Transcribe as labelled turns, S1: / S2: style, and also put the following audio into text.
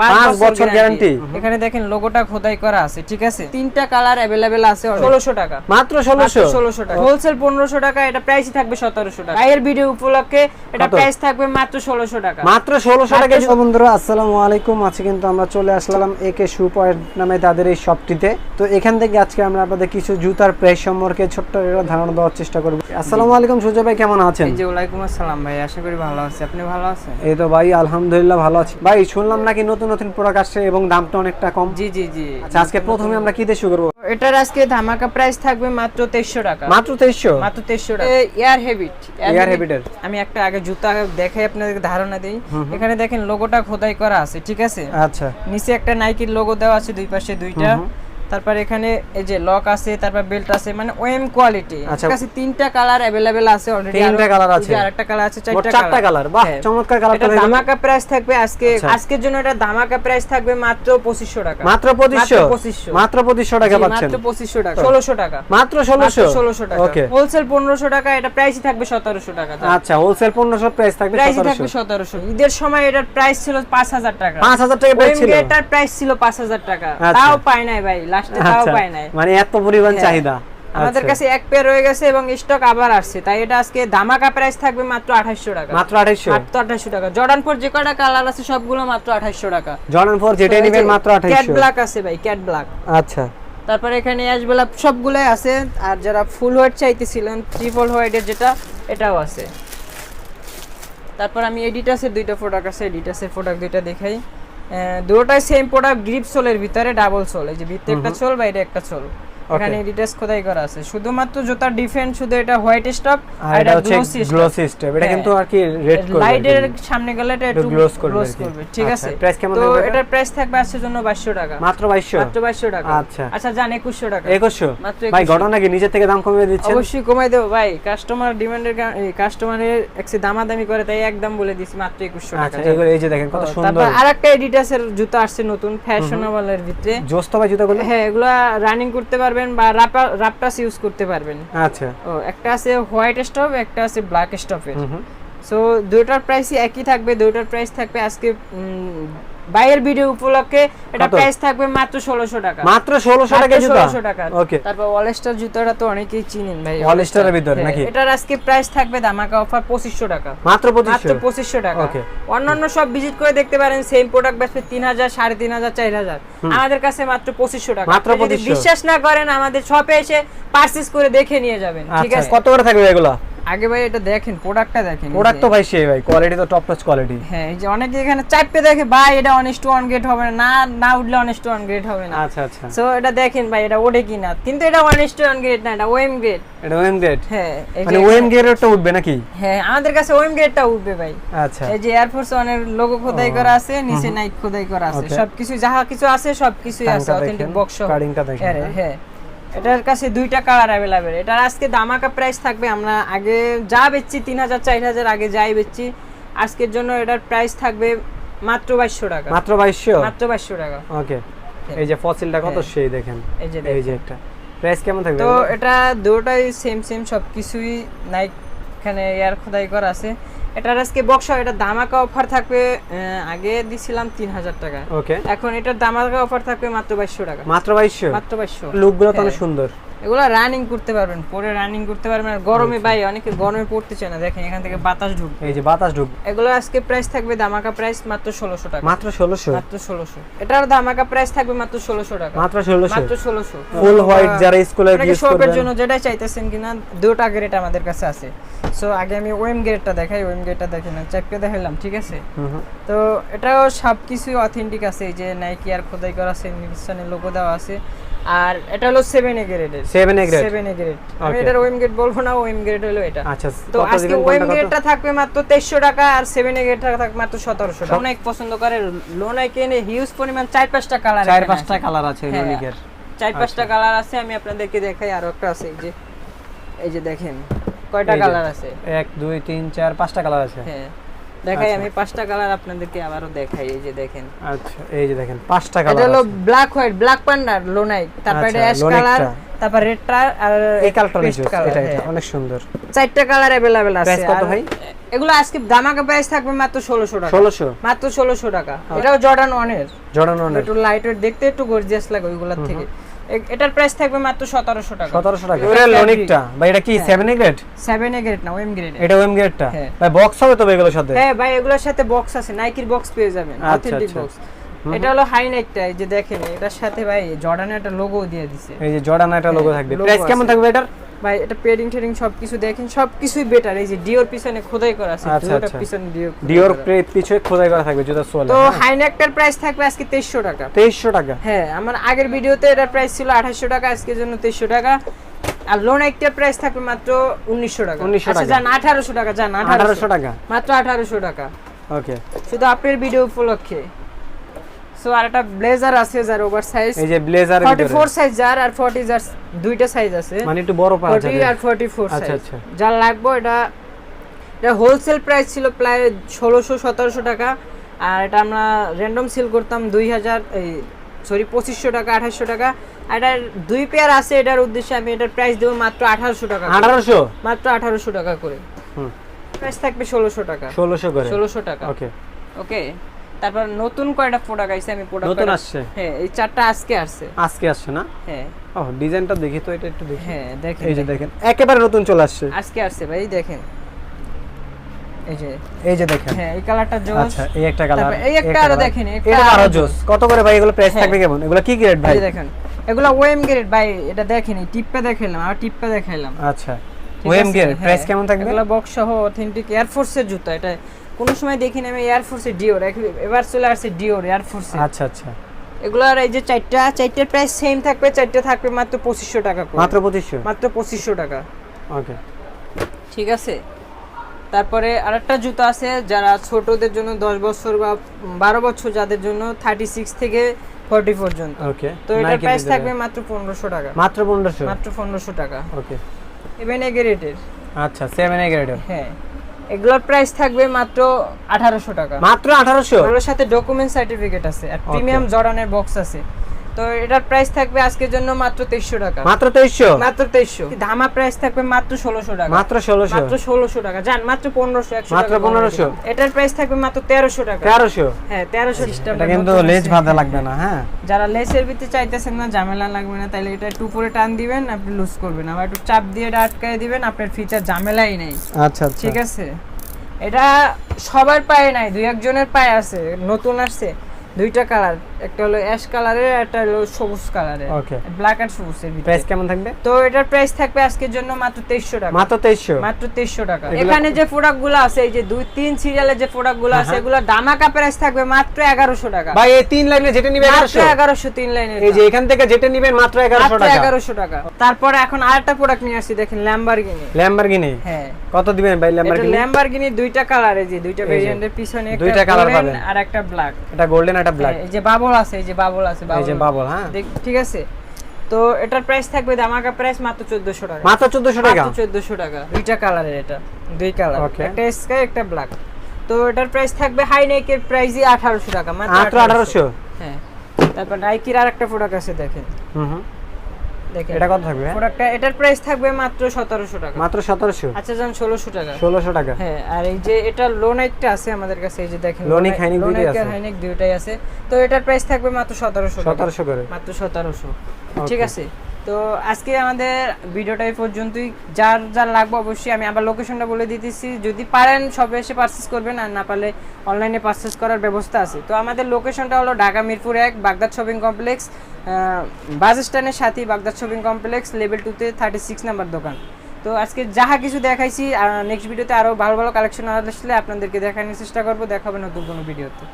S1: 5 বছর গ্যারান্টি।
S2: এখানে দেখেন লোগোটা খোদাই করা আছে, ঠিক আছে। তিনটা কালার अवेलेबल আছে। 1600 টাকা,
S1: মাত্র 1600
S2: টাকা। হোলসেল 1500 টাকা, এটা প্রাইসই থাকবে 1700 টাকা। ভাইয়ের ভিডিও উপলক্ষে এটা প্রাইস থাকবে মাত্র 1600 টাকা,
S1: মাত্র 1600 টাকা। বন্ধুরা আসসালামু আলাইকুম, আজকে কিন্তু আমরা চলে আসলাম একে শু পয়েন্ট নামে তাদের এই শপটিতে। তো এখান থেকে আজকে আমরা আপনাদের কিছু জুতার প্রাইস সম্পর্কে ছোট্ট একটা ধারণা দেওয়ার চেষ্টা করব। আসসালামু আলাইকুম সুজয় ভাই, কেমন আছেন?
S2: জি ওয়ালাইকুম আসসালাম ভাই, আশা করি ভালো আছেন। আপনি ভালো আছেন?
S1: এই তো ভাই আলহামদুলিল্লাহ ভালো আছি। ভাই শুনলাম নাকি নতুন নতুন প্রোডাক্ট আসছে এবং দামটা অনেকটা কম।
S2: জি জি জি।
S1: আচ্ছা, আজকে প্রথমে আমরা কি দিয়ে শুরু করব?
S2: এটার আজকে ধামাকা প্রাইস থাকবে মাত্র 2300 টাকা,
S1: মাত্র 2300,
S2: মাত্র 2300 টাকা। এয়ার
S1: হ্যাবিটের
S2: আমি একটা আগে জুতা দেখাই আপনাদেরকে ধারণা দেই। এখানে দেখেন লোগোটা খোদাই করা আছে, ঠিক আছে।
S1: আচ্ছা,
S2: নিচে একটা নাইকির লোগো দেওয়া আছে, দুই পাশে দুইটা। তারপর এখানে এই যে লক আছে, তারপর বেল্ট আছে, মানে ওএম কোয়ালিটি। ঠিক আছে, তিনটা কালার अवेलेबल আছে অলরেডি।
S1: তিনটা কালার আছে,
S2: আরেকটা কালার আছে,
S1: চারটা কালার। বাহ, চমৎকার কালার।
S2: এটা ধামাকা প্রাইস থাকবে আজকের জন্য। এটা ধামাকা প্রাইস থাকবে মাত্র 2500 টাকা,
S1: মাত্র 2500, মাত্র 2500 টাকা পাচ্ছেন।
S2: মাত্র 2500 টাকা, 1600 টাকা,
S1: মাত্র 1600
S2: টাকা। ওকে, হোলসেল 1500 টাকা, এটা প্রাইসই থাকবে 1700 টাকা।
S1: আচ্ছা, হোলসেল 1500, প্রাইস থাকবে
S2: 1700। ঈদের সময় এটার প্রাইস ছিল 5000 টাকা,
S1: 5000 টাকা প্রাইস ছিল।
S2: এটার প্রাইস ছিল 5000 টাকা, তাও পায় নাই ভাই, লাস্টে তাও পায় নাই।
S1: মানে এত পরিমাণ চাহিদা
S2: আমাদের কাছে এক পেয়ার রয়ে গেছে এবং স্টক আবার আসছে, তাই এটা আজকে ধামাকা প্রাইস থাকবে মাত্র 2800 টাকা,
S1: মাত্র 2800
S2: টাকা। জর্ডান 4 যে কয়টা কালার আছে সবগুলো মাত্র 2800 টাকা।
S1: জর্ডান 4 যেটা নেবেন মাত্র 2800।
S2: ক্যাট ব্ল্যাক আছে ভাই, ক্যাট ব্ল্যাক।
S1: আচ্ছা,
S2: তারপর এখানে অ্যাশ ব্ল্যাক সবগুলাই আছে। আর যারা ফুল হোয়াইট চাইতেছিলেন, ট্রিপল হোয়াইটের যেটা, এটাও আছে। তারপর আমি এডিটাসের দুইটা প্রোডাক্ট আছে, এডিটাসের প্রোডাক্ট দুইটা দেখাই। দুটোটাই সেম প্রোডাক্ট, গ্রিপ সোলের ভিতরে ডাবল সোল। এই যে ভিতরে একটা সোল, বাইরে একটা সোল। এখানে এডিটাস খোদাই করা আছে। শুধুমাত্র জুতার ডিফারেন্ট, শুধু এটা হোয়াইট স্টপ আর এটা
S1: গ্লোসি স্টপ। এটা কিন্তু আর কি রেড করবে,
S2: লাইটের সামনে গেলে এটা একটু গ্লোস করবে, ঠিক আছে।
S1: প্রাইস কেমন
S2: তো
S1: থাকবে?
S2: এটার প্রাইস থাকবে আজকের জন্য 2200 টাকা,
S1: মাত্র 2200,
S2: মাত্র 2200 টাকা।
S1: আচ্ছা
S2: আচ্ছা, জান 2100 টাকা,
S1: 2100।
S2: মাত্র
S1: ভাই ঘটনা কি নিজে থেকে দাম কমিয়ে দিচ্ছেন?
S2: অবশ্যই কমাই দেব ভাই, কাস্টমার ডিমান্ডের কাস্টমারের একটু দামাদামি করে, তাই একদম বলে দিছি মাত্র 2100 টাকা।
S1: আচ্ছা, এই যে দেখেন কত সুন্দর।
S2: তারপর আরেকটা এডিটাসের জুতা আসছে নতুন, ফ্যাশনেবলের ভিতরে।
S1: জোস্ত ভাই জুতাগুলো?
S2: হ্যাঁ, এগুলো রানিং করতে পারবেন বা রাপটাস ইউজ করতে পারবেন।
S1: আচ্ছা,
S2: ও একটা আছে হোয়াইট স্টপ, একটা আছে ব্ল্যাক স্টপের। সো দুইটার প্রাইসই একই থাকবে, দুইটার প্রাইস থাকবে আজকে বাইরের ভিডিও উপলক্ষে এটা প্রাইস থাকবে মাত্র 1600 টাকা,
S1: মাত্র 1600 টাকা জুতা।
S2: 1600 টাকা।
S1: ওকে,
S2: তারপর অলস্টার জুতাটা তো অনেকেই চিনেন ভাই,
S1: অলস্টারের ভিতর নাকি?
S2: এটার আজকে প্রাইস থাকবে ধামাকা অফার 2500 টাকা,
S1: মাত্র
S2: 2500 টাকা।
S1: ওকে,
S2: অন্যান্য সব ভিজিট করে দেখতে পারেন, সেম প্রোডাক্ট বেচবে 3000, 3500, 4000। আমাদের কাছে মাত্র 2500 টাকা।
S1: মাত্র 2500।
S2: বিশ্বাস না করেন আমাদের শপে এসে পারচেজ করে দেখে নিয়ে যাবেন, ঠিক আছে।
S1: কত করে থাকবে এগুলা?
S2: আগে ভাই এটা দেখেন, প্রোডাক্টটা দেখেন।
S1: প্রোডাক্ট তো ভাই সেই ভাই, কোয়ালিটি তো টপ নচ কোয়ালিটি।
S2: হ্যাঁ, এই যে অনেকে এখানে চাপে দেখে ভাই এটা অনেস্ট ওয়ান গ্রেড হবে না, না উঠলে অনেস্ট ওয়ান গ্রেড হবে না।
S1: আচ্ছা আচ্ছা,
S2: সো এটা দেখেন ভাই, এটা ওঠে কিনা, কিন্তু এটা অনেস্ট ওয়ান গ্রেড না, এটা ওএম গ্রেড।
S1: এটা ওএম গ্রেড?
S2: হ্যাঁ,
S1: মানে ওএম গ্রেডটা উঠবে নাকি?
S2: হ্যাঁ, আমাদের কাছে ওএম গ্রেডটা উঠবে ভাই।
S1: আচ্ছা,
S2: এই যে এয়ারফোর্স ওয়ানের লোগো খোদাই করা আছে, নিচে নাইক খোদাই করা আছে, সবকিছু যাহা কিছু আছে সবকিছুই আছে, অথেন্টিক বক্স।
S1: কাটিংটা দেখেন।
S2: হ্যাঁ, এটার কাছে দুইটা কালার अवेलेबल। এটার আজকে ধামাকা প্রাইস থাকবে, আমরা আগে যা বেচছি 3000, 4000 আগে যাই বেচছি, আজকের জন্য এটার প্রাইস থাকবে মাত্র 2200 টাকা,
S1: মাত্র 2200,
S2: মাত্র 2200 টাকা।
S1: ওকে, এই যে ফসিলটা কত সেই দেখেন, এই যে একটা প্রাইস কেমন থাকবে?
S2: তো এটা দুটোই সেম সবকিছুই নাইক এখানে এয়ার খোদাই করা আছে। এটার আজকে বক্স, এটা ধামাকা অফার থাকবে, আগে দিছিলাম 3000 টাকা,
S1: ওকে,
S2: এখন এটার ধামাকা অফার থাকবে মাত্র 2200 টাকা,
S1: মাত্র 2200,
S2: মাত্র 2200।
S1: লুকগুলো তো অনেক সুন্দর,
S2: এগুলো রানিং করতে পারবেন, পরে রানিং করতে পারবেন। আর গরমে ভাই অনেকে গরমে পড়তে চায় না, দেখেন এখান থেকে বাতাস ঢুকবে,
S1: এই যে বাতাস ঢুকবে।
S2: এগুলো আজকে প্রাইস থাকবে ধামাকা প্রাইস মাত্র 1600 টাকা,
S1: মাত্র 1600,
S2: মাত্র 1600। এটার ধামাকা প্রাইস থাকবে মাত্র 1600 টাকা,
S1: মাত্র 1600,
S2: মাত্র 1600।
S1: ফুল হোয়াইট যারা স্কুলে ইউজ করবেন,
S2: শপের জন্য যেটা চাইতেছেন কিনা, দুটো গ্রেড আমাদের কাছে আছে। সো আগে আমি ওএম গ্রেডটা দেখাই, ওএম গ্রেডটা দেখেন, চাপকে দেখাইলাম, ঠিক আছে। তো এটাও সবকিছু অথেন্টিক আছে, এই যে নাইকি আর খোদাই করা আছে, নিশানের লোগো দেওয়া আছে। আর এটা হলো 7A গ্রেডের, 7A গ্রেড। আমি এটার ওএম গ্রেড বলবো না, ওএম গ্রেড হলো এটা।
S1: আচ্ছা,
S2: তো আজকে ওএম গ্রেডটা থাকবে মাত্র 2300 টাকা, আর 7A গ্রেডটা থাকবে মাত্র 1700 টাকা। অনেক পছন্দ করে লোনাইকে এনে হিউজ পরিমাণ 4-5টা কালার,
S1: 4-5টা কালার আছে লোনিকের,
S2: 4-5টা কালার আছে। আমি আপনাদেরকে দেখাই, আরো একটা আছে, এই যে দেখেন কয়টা কালার আছে,
S1: 1 2 3 4 5টা কালার আছে।
S2: হ্যাঁ, দেখাই আমি 5টা কালার আপনাদেরকে আবারও দেখাই, এই যে দেখেন।
S1: আচ্ছা, এই যে দেখেন 5টা কালার।
S2: এটা হলো ব্ল্যাক হোয়াইট, ব্ল্যাক পান্ডার লোনাইক, তারপর এটা অ্যাশ কালার, তারপর রেডটা, আর
S1: এই কালারটা এটা অনেক সুন্দর।
S2: 4টা কালার अवेलेबल আছে।
S1: প্রাইস কত ভাই?
S2: এগুলো আজকে দামাকা প্রাইস থাকবে মাত্র 1600 টাকা।
S1: 1600
S2: মাত্র 1600 টাকা। এটাও জর্ডান 1 এর।
S1: জর্ডান 1 এর
S2: একটু লাইট ওয়েট, দেখতে একটু গর্জিয়াস লাগে ওইগুলোর থেকে। এটার প্রাইস থাকবে মাত্র 1700 টাকা।
S1: 1700 টাকা। এটা লনিকটা ভাই, এটা কি 7A গ্রেড?
S2: 7A গ্রেড না, ওএম গ্রেড।
S1: এটা ওএম গ্রেডটা
S2: হ্যাঁ।
S1: ভাই, বক্স হবে তো এগুলোর সাথে?
S2: হ্যাঁ ভাই, এগুলোর সাথে বক্স আছে, নাইকির বক্স পেয়ে যাবেন,
S1: আচ্ছা,
S2: অথেন্টিক
S1: আচ্ছা।
S2: বক্স। এটা হলো হাই নেকটা, এই যে দেখেন এটার সাথে ভাই জর্ডানের একটা লোগো দিয়ে দিছে।
S1: এই যে জর্ডান একটা লোগো থাকবে।
S2: logo
S1: প্রাইস কেমন
S2: আছে।
S1: থাকবে এটার?
S2: ভাই এটা পেডিং টেডিং সবকিছু দেখেন, সবকিছুই বেটার। এই যে ডিওর পিছনে খোদাই করা আছে,
S1: আচ্ছা,
S2: জুতার
S1: আচ্ছা।
S2: পিছনে
S1: ডিওর পিছে খোদাই করা থাকবে জুতার সোলে।
S2: তো হাই নেকটার প্রাইস থাকবে আজকে 2300 টাকা।
S1: 2300 টাকা।
S2: হ্যাঁ, আমার আগের ভিডিওতে এটার প্রাইস ছিল 2800 টাকা, আজকের জন্য 2300 টাকা। আর লো নেকটার প্রাইস থাকবে মাত্র 1900 টাকা।
S1: 1900
S2: আচ্ছা
S1: টাকা।
S2: জান 1800 টাকা, জান
S1: 1800 টাকা।
S2: মাত্র 1800 টাকা।
S1: ওকে।
S2: শুধু আপনার ভিডিও উপলক্ষে। সো আর একটা ব্লেজার আছে যার ওভার সাইজ,
S1: এই যে ব্লেজারের ভিতরে
S2: 44 সাইজ যার আর 40 যার, দুইটা সাইজ আছে,
S1: মানে একটু বড় পাওয়া
S2: 40
S1: যাবে।
S2: আর 44
S1: আচ্ছা,
S2: সাইজ।
S1: আচ্ছা।
S2: যার লাগবে এটা হোলসেল প্রাইস ছিল প্রায় 1600-1700 টাকা, আর এটা আমরা র্যান্ডম সেল করতাম 2500 টাকা, 2800 টাকা। আর এটার দুই পেয়ার আছে, এটার উদ্দেশ্যে আমি এটার প্রাইস দেব মাত্র 1800 টাকা।
S1: 1800
S2: মাত্র 1800 টাকা করে।
S1: হুম।
S2: প্রাইস থাকবে 1600 টাকা।
S1: 1600 করে।
S2: 1600 টাকা।
S1: ওকে।
S2: ওকে। তারপর নতুন কয়টা প্রোডাক্ট আইছে, আমি প্রোডাক্ট
S1: নতুন আসছে?
S2: হ্যাঁ, এই চারটা আজকে আসছে।
S1: আজকে আসছে না?
S2: হ্যাঁ
S1: ও ডিজাইনটা দেখি তো, এটা একটু দেখি।
S2: হ্যাঁ, দেখেন
S1: এই যে দেখেন একেবারে নতুন চলে আসছে।
S2: আজকে আসছে ভাই, দেখেন
S1: এই যে দেখেন।
S2: হ্যাঁ, এই কালারটা জোস।
S1: আচ্ছা, এই একটা কালার,
S2: তারপর এই একটা আরো দেখেন,
S1: এটা আরো জোস। কত করে ভাই এগুলো প্রাইস
S2: হ্যাঁ।
S1: থাকবে কেমন? এগুলো কি গ্রেড ভাই?
S2: এই যে দেখেন, এগুলো ওএম গ্রেড ভাই। এটা দেখেন, এই টিপটা দেখাইলাম আর টিপটা দেখাইলাম।
S1: আচ্ছা, ওএম গ্রেড। প্রাইস কেমন থাকবে?
S2: এগুলো বক্স সহ অথেন্টিক এয়ার ফোর্সের জুতা। এটা কোনো সময় দেখিনি আমি এয়ার ফোর্সের ডিওর, এবার চলে আসছে ডিওর এয়ার ফোর্সে।
S1: আচ্ছা, আচ্ছা।
S2: এগুলোর এই যে চারটার প্রাইস সেম থাকবে, চারটা থাকবে মাত্র 2500 টাকা করে।
S1: মাত্র 2500?
S2: মাত্র 2500 টাকা।
S1: ওকে,
S2: ঠিক আছে। তারপরে আরেকটা জুতা আছে যারা ছোটদের জন্য, 10 বছর বা 12 বছর যাদের জন্য, 36 থেকে 40 পর্যন্ত।
S1: ওকে।
S2: তো এটার প্রাইস থাকবে মাত্র 1500 টাকা।
S1: মাত্র 1500?
S2: মাত্র 1500 টাকা।
S1: ওকে।
S2: 7A গ্রেডের।
S1: আচ্ছা, 7A গ্রেডের।
S2: হ্যাঁ, এগুলোর প্রাইস থাকবে মাত্র 1800 টাকা।
S1: মাত্র 1800?
S2: ওর সাথে ডকুমেন্ট সার্টিফিকেট আছে আর প্রিমিয়াম জর্ডানের বক্স আছে। তো এটার প্রাইস থাকবে আজকের জন্য মাত্র 2300 টাকা।
S1: মাত্র 2300?
S2: মাত্র 2300। ধামা প্রাইস থাকবে মাত্র 1600 টাকা।
S1: মাত্র 1600?
S2: মাত্র 1600 টাকা। জান মাত্র 1500, 100
S1: মাত্র
S2: টাকা।
S1: 1500?
S2: এটার প্রাইস থাকবে মাত্র 1300 টাকা।
S1: 1300?
S2: হ্যাঁ, 1300 সিস্টেম।
S1: এটা কিন্তু লেজ বাঁধা লাগবে না। হ্যাঁ,
S2: যারা লেসের ভিতরে চাইতেছেন না, ঝামেলা লাগবে না, তাহলে এটা একটু উপরে টান দিবেন, আপনি লুজ করবেন, আবার একটু চাপ দিয়ে এটা আটকায় দিবেন, আপনার ফিচার ঝামেলাই নেই।
S1: আচ্ছা, আচ্ছা।
S2: ঠিক আছে। এটা সবার পায়ে নাই, দুই একজনের পায়ে আছে, নতুন আসছে। দুইটা কালার, একটা হলো অ্যাশ কালারের, একটা হলো সবুজ কালারের।
S1: ওকে।
S2: ব্ল্যাক আর সবুজের ভিতরে।
S1: প্রাইস কেমন থাকবে?
S2: তো এটার প্রাইস থাকবে আজকের জন্য মাত্র 2300 টাকা।
S1: মাত্র 2300?
S2: মাত্র 2300 টাকা। এখানে যে প্রোডাক্টগুলো আছে, এই যে 2-3 সিরিয়ালের যে প্রোডাক্টগুলো আছে, এগুলো দামাকা প্রাইস থাকবে মাত্র 1100 টাকা।
S1: ভাই এই তিন লাইনে যেটা নিবে 1100?
S2: মাত্র 1100 তিন লাইনের।
S1: এই যে এখান থেকে যেটা নিবেন মাত্র 1100 টাকা।
S2: 1100 টাকা। তারপরে এখন আরেকটা প্রোডাক্ট নিয়ে আসছি, দেখেন ল্যাম্বরগিনি।
S1: ল্যাম্বরগিনি?
S2: হ্যাঁ।
S1: কত দিবেন ভাই
S2: এটা
S1: ল্যাম্বরগিনি?
S2: ল্যাম্বরগিনি দুইটা কালার, এই যে দুইটা ভেরিয়েন্টের পিছনে একটা
S1: দুইটা কালার
S2: golden
S1: পাবেন।
S2: আর একটা ব্ল্যাক।
S1: এটা গোল্ডেন, এটা ব্ল্যাক।
S2: এই যে বাবল আছে, এই যে বাবল আছে,
S1: এই যে বাবল। হ্যাঁ,
S2: ঠিক আছে। তো এটার প্রাইস থাকবে দামাকা প্রাইস মাত্র 1400 টাকা।
S1: মাত্র 1400 টাকা?
S2: মাত্র 1400 টাকা। দুইটা কালারের, এটা দুই কালার,
S1: Okay.
S2: একটা স্কাই একটা ব্ল্যাক। তো এটার প্রাইস থাকবে হাই নেকের প্রাইসই 1800 টাকা।
S1: মাত্র 1800?
S2: হ্যাঁ। তারপর নাইকির আরেকটা প্রোডাক্ট আছে, দেখেন।
S1: হুম।
S2: দেখেন
S1: এটা কত থাকবে?
S2: প্রোডাক্টটা, এটার প্রাইস থাকবে মাত্র 1700 টাকা।
S1: মাত্র 1700?
S2: আচ্ছা জান 1600 টাকা।
S1: 1600 টাকা?
S2: হ্যাঁ। আর এই যে এটা লো নাইকটা আছে আমাদের কাছে, এই যে দেখেন
S1: লোনিক হাইনিক দুইটাই আছে?
S2: হাইনিক দুইটাই আছে। তো এটার প্রাইস থাকবে মাত্র 1700 টাকা।
S1: 1700 করে?
S2: মাত্র 1700।
S1: Okay.
S2: ঠিক আছে। তো আজকে আমাদের ভিডিওটা এই পর্যন্তই। যার যার লাগবে অবশ্যই আমি আবার লোকেশনটা বলে দিতেছি, যদি পারেন সবে এসে পারচেজ করবেন, আর না পারলে অনলাইনে পারচেজ করার ব্যবস্থা আছে। তো আমাদের লোকেশনটা হলো Dhaka Mirpur 1 Baghdad shopping complex, bus স্ট্যান্ডের সাথেই বাগদাদ শপিং কমপ্লেক্স, লেভেল 2 তে 36 নাম্বার দোকান। তো আজকে যাহা কিছু দেখাইছি, আর নেক্সট ভিডিওতে আরও ভালো ভালো কালেকশন আসলে আপনাদেরকে দেখানোর চেষ্টা করবো। দেখাবে নতুন কোনো ভিডিওতে।